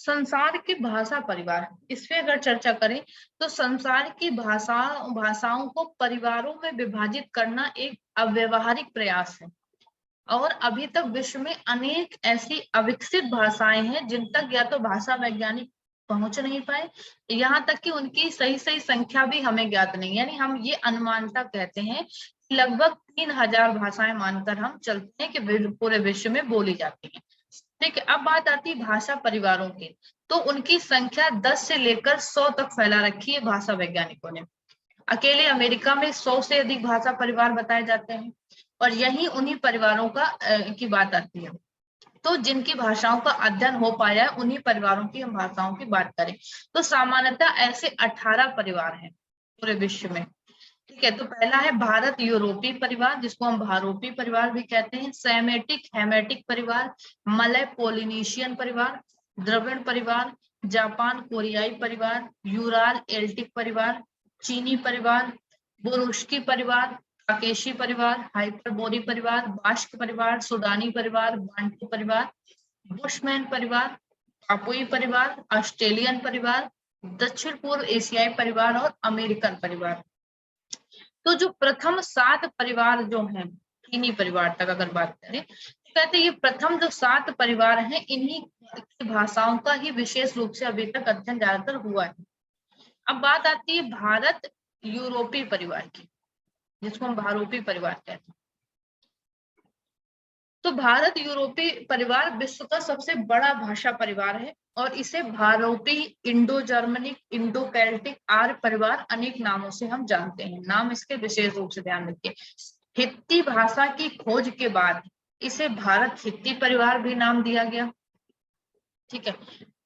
संसार के भाषा परिवार, इस पे अगर चर्चा करें तो संसार की भाषाओं को परिवारों में विभाजित करना एक अव्यावहारिक प्रयास है। और अभी तक विश्व में अनेक ऐसी अविकसित भाषाएं हैं जिन तक या तो भाषा वैज्ञानिक पहुंच नहीं पाए, यहाँ तक कि उनकी सही सही संख्या भी हमें ज्ञात नहीं। यानी हम ये अनुमानता कहते हैं कि लगभग 3000 भाषाएं मानकर हम चलते हैं कि पूरे विश्व में बोली जाती है। ठीक है, अब बात आती है भाषा परिवारों की, तो उनकी संख्या 10 से लेकर 100 तक फैला रखी है भाषा वैज्ञानिकों ने। अकेले अमेरिका में 100 से अधिक भाषा परिवार बताए जाते हैं, और यही उन्हीं परिवारों की बात आती है। तो जिनकी भाषाओं का अध्ययन हो पाया है उन्हीं परिवारों की हम भाषाओं की बात करें तो सामान्यतः ऐसे 18 परिवार हैं पूरे विश्व में। ठीक है, तो पहला है भारत यूरोपीय परिवार, जिसको हम भारोपीय परिवार भी कहते हैं। सेमेटिक हेमेटिक परिवार, मलय पोलिनेशियन परिवार, द्रविड़ परिवार, जापान कोरियाई परिवार, यूराल एल्टिक परिवार, चीनी परिवार, बुरुष्की परिवार, काकेशी परिवार, हाइपरबोरी परिवार, बाश्क परिवार, सुडानी परिवार, बांटू परिवार, बुशमैन परिवार, पापुई परिवार, ऑस्ट्रेलियन परिवार, दक्षिण पूर्व एशियाई परिवार और अमेरिकन परिवार। तो जो प्रथम 7 परिवार जो हैं, इन्हीं परिवार तक अगर बात करें तो कहते हैं ये प्रथम जो 7 परिवार हैं इन्हीं की भाषाओं का ही विशेष रूप से अभी तक अध्ययन ज्यादातर हुआ है। अब बात आती है भारत यूरोपीय परिवार की, जिसको हम भारोपीय परिवार कहते हैं। तो भारत यूरोपीय परिवार विश्व का सबसे बड़ा भाषा परिवार है और इसे भारोपीय, इंडो जर्मनिक, इंडो कैल्टिक, आर्य परिवार अनेक नामों से हम जानते हैं। नाम इसके विशेष रूप से ध्यान रखिए। हित्ती भाषा की खोज के बाद इसे भारत हित्ती परिवार भी नाम दिया गया। ठीक है,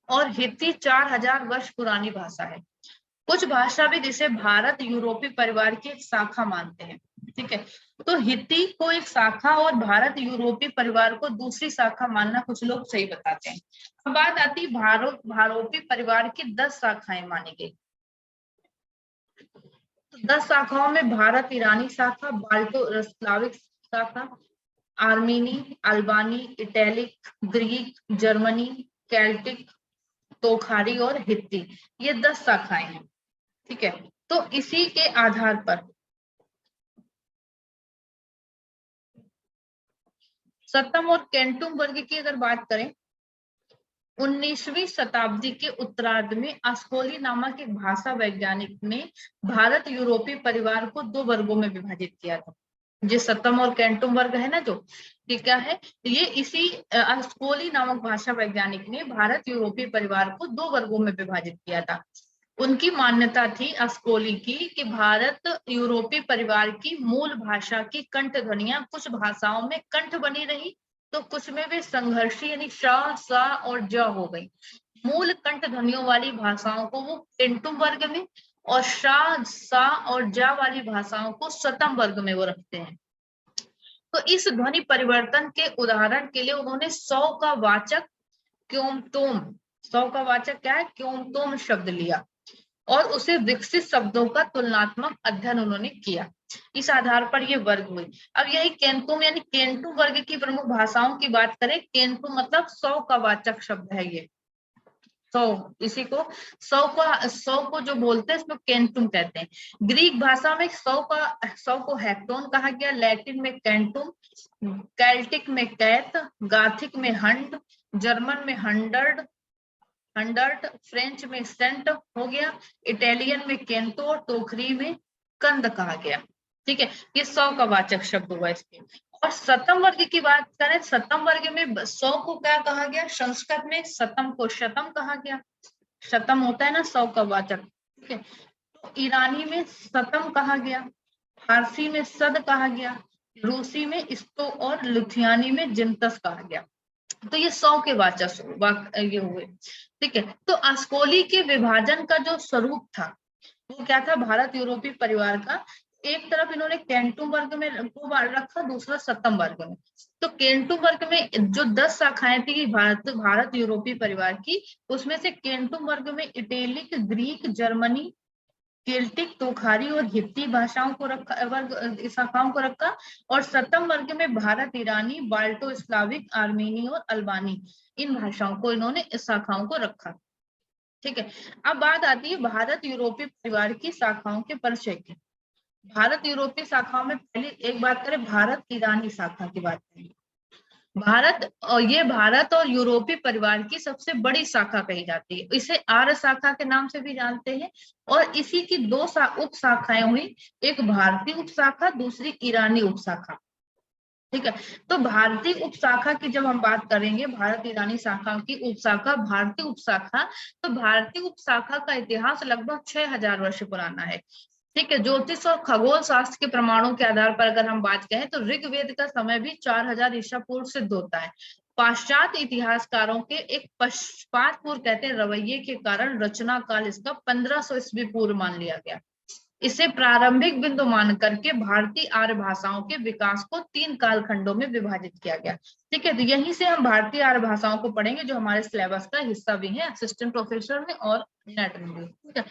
और हित्ती 4000 वर्ष पुरानी भाषा है। कुछ भाषाविद इसे भारत यूरोपीय परिवार की एक शाखा मानते हैं। ठीक है, तो हित्ती को एक शाखा और भारत यूरोपीय परिवार को दूसरी शाखा मानना कुछ लोग सही बताते हैं। अब बात आती भारोपीय परिवार की 10 शाखाएं मानी गई। तो 10 शाखाओं में भारत ईरानी शाखा, बाल्टो स्लाविक शाखा, आर्मीनी, अल्बानी, इटैलिक, ग्रीक, जर्मनी, कैल्टिक, तोखारी और हित्ती, ये 10 शाखाएं हैं। ठीक है, तो इसी के आधार पर सतम और केंटुम वर्ग की अगर बात करें, 19वीं शताब्दी के उत्तरार्ध में अस्कोली नामक एक भाषा वैज्ञानिक ने भारत यूरोपीय परिवार को 2 वर्गों में विभाजित किया था। जो सतम और केंटुम वर्ग है ना, जो क्या है, ये इसी अस्कोली नामक भाषा वैज्ञानिक ने भारत यूरोपीय परिवार को 2 वर्गों में विभाजित किया था। उनकी मान्यता थी अस्कोली की कि भारत यूरोपीय परिवार की मूल भाषा की कंठ ध्वनियां कुछ भाषाओं में कंठ बनी रही, तो कुछ में वे संघर्षी यानी श, स और ज हो गई। मूल कंठ ध्वनियों वाली भाषाओं को वो केंटुम वर्ग में और श, स और ज वाली भाषाओं को सतम वर्ग में वो रखते हैं। तो इस ध्वनि परिवर्तन के उदाहरण के लिए उन्होंने 100 का वाचक क्योमतोम, 100 का वाचक क्या है, क्योमतोम शब्द लिया और उसे विकसित शब्दों का तुलनात्मक अध्ययन उन्होंने किया। इस आधार पर ये वर्ग हुई। अब यही केंतुम यानी केंटू वर्ग की प्रमुख भाषाओं की बात करें, केंटू मतलब 100 का वाचक शब्द है ये 100, इसी को 100 को जो बोलते हैं इसमें केंटुम कहते हैं। ग्रीक भाषा में 100 को हेक्टोन कहा गया, लैटिन में कैंटुम, कैल्टिक में कैथ, गाथिक में हंड, जर्मन में हंडर्ड, फ्रेंच में सेंट हो गया, इटालियन में केंतो, टोखरी में कंद कहा गया। ठीक है, ये 100 का वाचक शब्द हुआ इसके। और सतम वर्ग की बात करें, सतम वर्ग में 100 को क्या कहा गया, संस्कृत में सतम को शतम कहा गया। शतम होता है ना 100 का वाचक। ठीक है, तो ईरानी में सतम कहा गया, फारसी में सद कहा गया, रूसी में स्तो और लुथियानी में जिंतस कहा गया। तो ये 100 के वाचक ये हुए। ठीक है, तो अस्कोली के विभाजन का जो स्वरूप था वो क्या था, भारत यूरोपीय परिवार का एक तरफ इन्होंने केंटू वर्ग में रखा, दूसरा सतम वर्ग में। तो केंटू वर्ग में जो 10 शाखाएं थी भारत यूरोपीय परिवार की, उसमें से केंटू वर्ग में इटैलिक, ग्रीक, जर्मनी, केल्टिक, तोखारी और हित्ती भाषाओं को रखा, वर्ग शाखाओं को रखा। और 7वें वर्ग में भारत ईरानी, बाल्टो स्लाविक, आर्मेनी और अल्बानी, इन भाषाओं को इन्होंने इस शाखाओं को रखा। ठीक है, अब बात आती है भारत यूरोपीय परिवार की शाखाओं के परिचय की। भारत यूरोपीय शाखाओं में पहले एक बात करें, भारत ईरानी शाखा की बात करें। ये भारत और यूरोपीय परिवार की सबसे बड़ी शाखा कही जाती है। इसे आर्य शाखा के नाम से भी जानते हैं। और इसी की दो उप शाखाएं हुई, एक भारतीय उपशाखा, दूसरी ईरानी उपशाखा। ठीक है, तो भारतीय उपशाखा की जब हम बात करेंगे, भारत ईरानी शाखा की उपशाखा, भारतीय उपशाखा, तो भारतीय उपशाखा का इतिहास लगभग 6000 वर्ष पुराना है। ठीक है, ज्योतिष और खगोल शास्त्र के प्रमाणों के आधार पर अगर हम बात करें तो ऋग्वेद का समय भी 4000 ईसा पूर्व सिद्ध होता है। पाश्चात्य इतिहासकारों के एक पक्षपात पूर्व कहते हैं रवैये के कारण रचना काल इसका 1500 ईस्वी पूर्व मान लिया गया। इसे प्रारंभिक बिंदु मान करके भारतीय आर्य भाषाओं के विकास को 3 कालखंडों में विभाजित किया गया। ठीक है, तो यहीं से हम भारतीय आर्य भाषाओं को पढ़ेंगे, जो हमारे सिलेबस का हिस्सा भी है असिस्टेंट प्रोफेसर में और नेट में भी। ठीक है,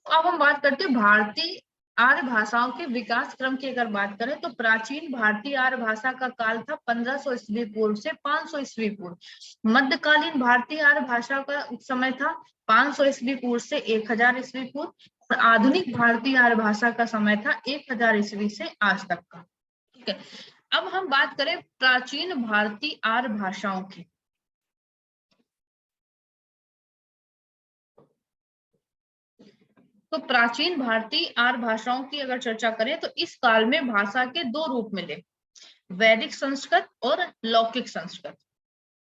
अब हम बात करते हैं भारतीय आर्य भाषाओं के विकास क्रम की। अगर बात करें तो प्राचीन भारतीय आर्य भाषा का काल था 1500 ईस्वी पूर्व से 500 ईस्वी पूर्व। मध्यकालीन भारतीय आर्य भाषा का समय था 500 ईस्वी पूर्व से 1000 ईस्वी पूर्व। और आधुनिक भारतीय आर्य भाषा का समय था 1000 ईस्वी से आज तक का। ठीक है, अब हम बात करें प्राचीन भारतीय आर्य भाषाओं की। तो प्राचीन भारतीय आर्य भाषाओं की अगर चर्चा करें तो इस काल में भाषा के दो रूप मिले, वैदिक संस्कृत और लौकिक संस्कृत।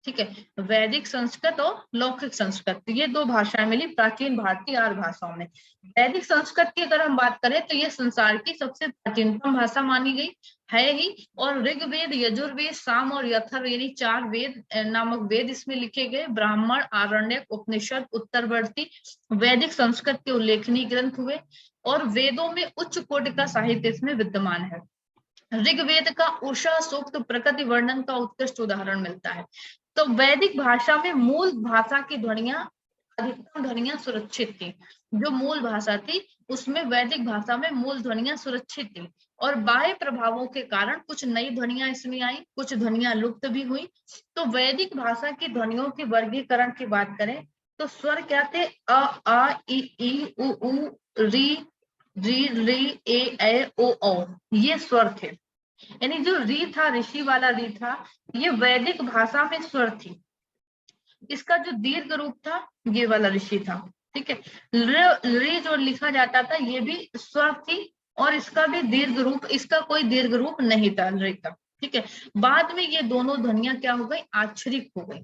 ठीक है, वैदिक संस्कृत और लौकिक संस्कृत, ये दो भाषाएं मिली प्राचीन भारतीय आर्य भाषाओं में। वैदिक संस्कृत की अगर हम बात करें तो ये संसार की सबसे प्राचीनतम भाषा मानी गई है ही। और ऋग्वेद, यजुर्वेद, साम और अथर्व यानी 4 वेद नामक वेद इसमें लिखे गए। ब्राह्मण, आरण्यक, उपनिषद, उत्तरवर्ती वैदिक संस्कृत के उल्लेखनीय ग्रंथ हुए। और वेदों में उच्च कोटि का साहित्य इसमें विद्यमान है। ऋग्वेद का उषा सूक्त प्रकृति वर्णन का उत्कृष्ट उदाहरण मिलता है। तो वैदिक भाषा में मूल भाषा की ध्वनियां, अधिकतम ध्वनियां सुरक्षित थी। जो मूल भाषा थी उसमें वैदिक भाषा में मूल ध्वनियां सुरक्षित थी। और बाह्य प्रभावों के कारण कुछ नई ध्वनियां इसमें आई, कुछ ध्वनियां लुप्त भी हुई। तो वैदिक भाषा की ध्वनियों के वर्गीकरण की बात करें तो स्वर क्या थे, अ, आ, ई, उ, री, री, ए, ओ, ये स्वर थे। यानी जो री था, ऋषि वाला री था, ये वैदिक भाषा में स्वर थी। इसका जो दीर्घ रूप था ये वाला ऋषि था। ठीक है, री जो लिखा जाता था ये भी स्वर थी। और इसका भी दीर्घ रूप, इसका कोई दीर्घ रूप नहीं था री का। ठीक है, बाद में ये दोनों ध्वनियां क्या हो गई, आक्षरिक हो गई।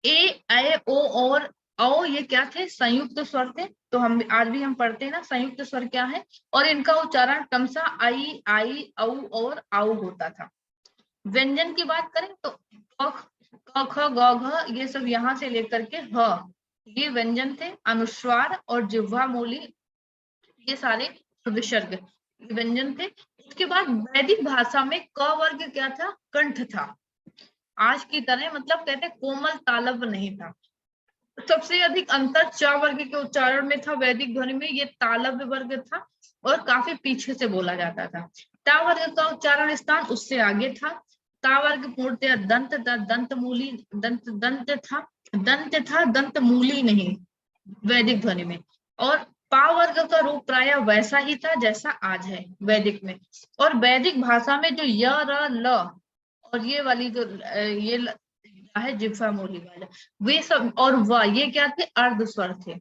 ए, ओ और औ ये क्या थे, संयुक्त स्वर थे। तो हम आज भी हम पढ़ते हैं ना संयुक्त स्वर क्या है। और इनका उच्चारण क्रमशः आई, औ और आउ होता था। व्यंजन की बात करें तो क, ख, ग, घ ये सब यहाँ से लेकर के ह, ये व्यंजन थे। अनुस्वार और जिह्वा मूली ये सारे विसर्ग व्यंजन थे। उसके बाद वैदिक भाषा में क वर्ग क्या था, कंठ था। आज की तरह मतलब कहते कोमल तालव्य नहीं था। सबसे अधिक अंतर च वर्ग के उच्चारण में था वैदिक ध्वनि में, ये तालव्य वर्ग था और काफी पीछे से बोला जाता था। ता वर्ग का उच्चारण स्थान उससे आगे था। ता वर्ग पूर्णतः दंत दंत मूली दंत दंत था दंत मूली नहीं वैदिक ध्वनि में। और पा वर्ग का रूप प्राय वैसा ही था जैसा आज है वैदिक में। और वैदिक भाषा में जो य, र, ल और ये वाली जो ये है जिह्वा मूली वाला, वे सब और वाह ये क्या थे, अर्ध स्वर थे।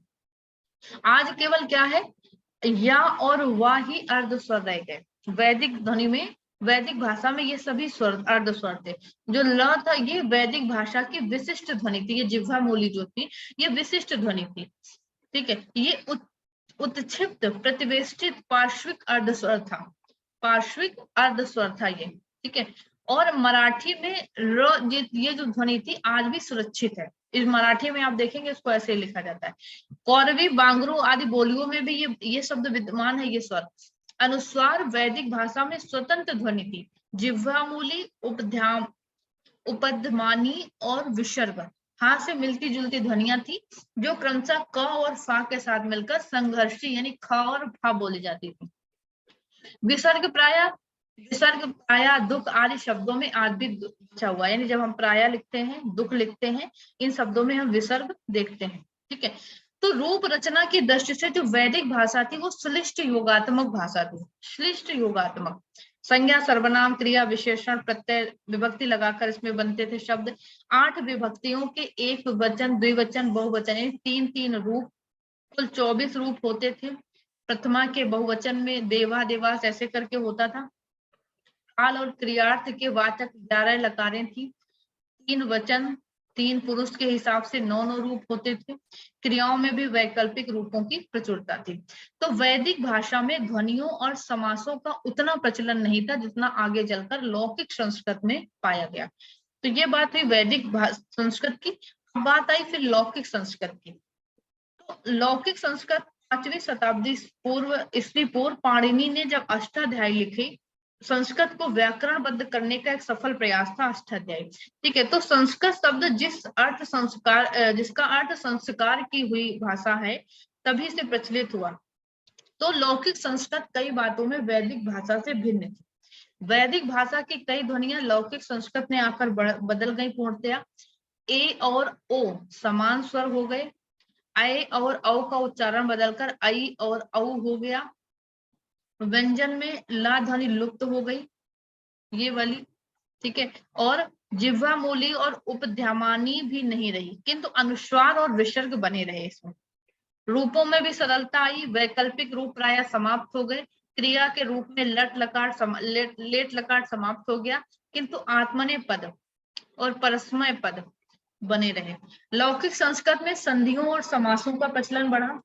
आज केवल क्या है, या और वाह ही अर्ध स्वर रह गए। वैदिक ध्वनि में, वैदिक भाषा में ये सभी स्वर अर्ध स्वर थे। जो ल था ये वैदिक भाषा की विशिष्ट ध्वनि थी, ये जिह्वा मूली जो थी ये विशिष्ट ध्वनि थी। ठीक है, ये उत्क्षिप्त प्रतिवेष्टित पार्श्विक अर्ध स्वर था, पार्श्विक अर्ध स्वर था ये। ठीक है, और मराठी में र ये जो ध्वनि थी आज भी सुरक्षित है। इस मराठी में आप देखेंगे इसको ऐसे लिखा जाता है। कौरवी, बांगरू आदि बोलियों में भी ये शब्द विद्यमान है, ये स्वर। अनुस्वार वैदिक भाषा में स्वतंत्र ध्वनि थी। जिह्वा मूली, उपध्मानी और विसर्ग हा से मिलती जुलती ध्वनियां थी जो क्रमशः क और फा के साथ मिलकर संघर्षी यानी ख और फा बोली जाती थी। विसर्ग प्राय दुख आदि शब्दों में आदि बचा हुआ, यानी जब हम प्राय लिखते हैं, दुख लिखते हैं, इन शब्दों में हम विसर्ग देखते हैं। ठीक है, तो रूप रचना की दृष्टि से जो वैदिक भाषा थी वो श्लिष्ट योगात्मक भाषा थी। श्लिष्ट योगात्मक, संज्ञा सर्वनाम क्रिया विशेषण प्रत्यय विभक्ति लगाकर इसमें बनते थे शब्द। 8 विभक्तियों के एक वचन, द्विवचन, बहुवचन, यानी 3-3 रूप, कुल 24 रूप होते थे। प्रथमा के बहुवचन में देवा देवास ऐसे करके होता था। काल और क्रियार्थ के वाचक 11 लकारें थी। 3 वचन, 3 पुरुष के हिसाब से 9 रूप होते थे। क्रियाओं में भी वैकल्पिक रूपों की प्रचुरता थी। तो वैदिक भाषा में ध्वनियों और समासों का उतना प्रचलन नहीं था जितना आगे चलकर लौकिक संस्कृत में पाया गया। तो ये बात हुई वैदिक संस्कृत की। अब बात आई फिर लौकिक संस्कृत की। तो लौकिक संस्कृत 5वीं शताब्दी पूर्व ईस्वी पूर्व पाणिनि ने जब अष्टाध्यायी लिखी, संस्कृत को व्याकरणबद्ध करने का एक सफल प्रयास था अष्टाध्यायी। ठीक है, तो संस्कृत शब्द जिसका अर्थ संस्कार की हुई भाषा है, तभी से प्रचलित हुआ। तो लौकिक संस्कृत कई बातों में वैदिक भाषा से भिन्न थी। वैदिक भाषा की कई ध्वनियां लौकिक संस्कृत में आकर बदल गई पूर्णतया। ए और ओ समान स्वर हो गए। ऐ और औ का उच्चारण बदलकर ऐ और औ हो गया। व्यंजन में ला ध्वनि लुप्त हो गई, ये वाली। ठीक है, और जिह्वा मूली और उपध्मानी भी नहीं रही, किंतु अनुस्वार और विसर्ग बने रहे इसमें। रूपों में भी सरलता आई, वैकल्पिक रूप प्राय समाप्त हो गए। क्रिया के रूप में लेट लकार समाप्त हो गया, किंतु आत्मनेय पद और परस्मय पद बने रहे। लौकिक संस्कृत में संधियों और समासों का प्रचलन बढ़ा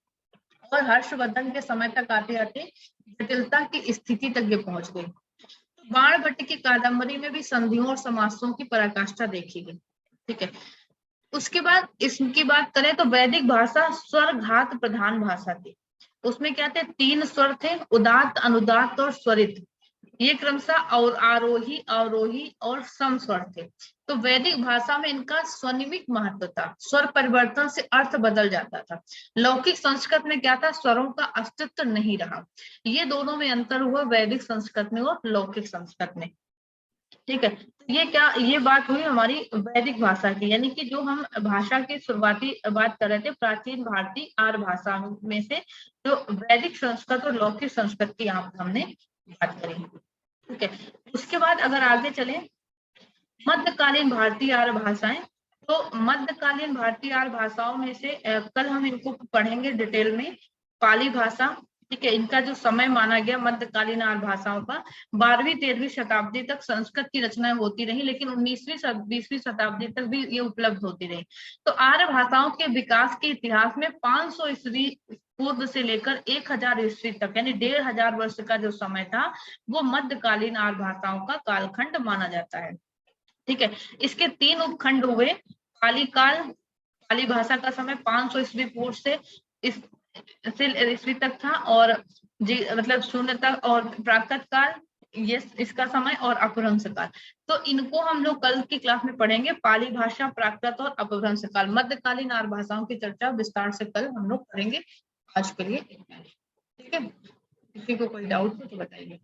और हर्षवर्धन के समय तक आते आते जटिलता की स्थिति तक ये पहुंच गई। बाणभट्ट की कादंबरी में भी संधियों और समासों की पराकाष्ठा देखी गई। ठीक है, उसके बाद इसकी बात करें तो वैदिक भाषा स्वर घात प्रधान भाषा थी। उसमें क्या थे? 3 स्वर थे, उदात्त, अनुदात्त और स्वरित। ये क्रमशः और आरोही, अवरोही और सम स्वर थे। तो वैदिक भाषा में इनका स्वनिमित महत्व था, स्वर परिवर्तन से अर्थ बदल जाता था। लौकिक संस्कृत में क्या था? स्वरों का अस्तित्व नहीं रहा। ये दोनों में अंतर हुआ, वैदिक संस्कृत में और लौकिक संस्कृत में। ठीक है, ये बात हुई हमारी वैदिक भाषा की, यानी कि जो हम भाषा की शुरुआती बात कर रहे थे, प्राचीन भारतीय आर्य भाषा में से जो वैदिक संस्कृत और लौकिक संस्कृत की यहाँ पर हमने बात करी। ठीक है, उसके बाद अगर आगे चले मध्यकालीन भारतीय आर्य भाषाएं, तो मध्यकालीन भारतीय आर्य भाषाओं में से कल हम इनको पढ़ेंगे डिटेल में। पाली भाषा, ठीक है, इनका जो समय माना गया मध्यकालीन आर्य भाषाओं का, 12वीं-13वीं शताब्दी तक संस्कृत की रचनाएं होती रही, लेकिन 19वीं-20वीं शताब्दी तक भी ये उपलब्ध होती रही। तो आर्य भाषाओं के विकास के इतिहास में 500 ईस्वी पूर्व से लेकर 1000 ईस्वी तक, यानी 1500 वर्ष का जो समय था, वो मध्यकालीन आर्य भाषाओं का कालखंड माना जाता है। ठीक है, इसके 3 उपखंड हुए। पाली काल, पाली भाषा का समय 500 ईस्वी पूर्व से ईस्वी तक था, और मतलब शून्य तक, और प्राकृत काल, ये इसका समय, और अपभ्रंश काल। तो इनको हम लोग कल की क्लास में पढ़ेंगे, पाली भाषा, प्राकृत और अपभ्रंश काल। मध्यकालीन आर्य भाषाओं की चर्चा विस्तार से कल हम लोग करेंगे। आज के लिए ठीक है, किसी को कोई डाउट हो तो बताइए।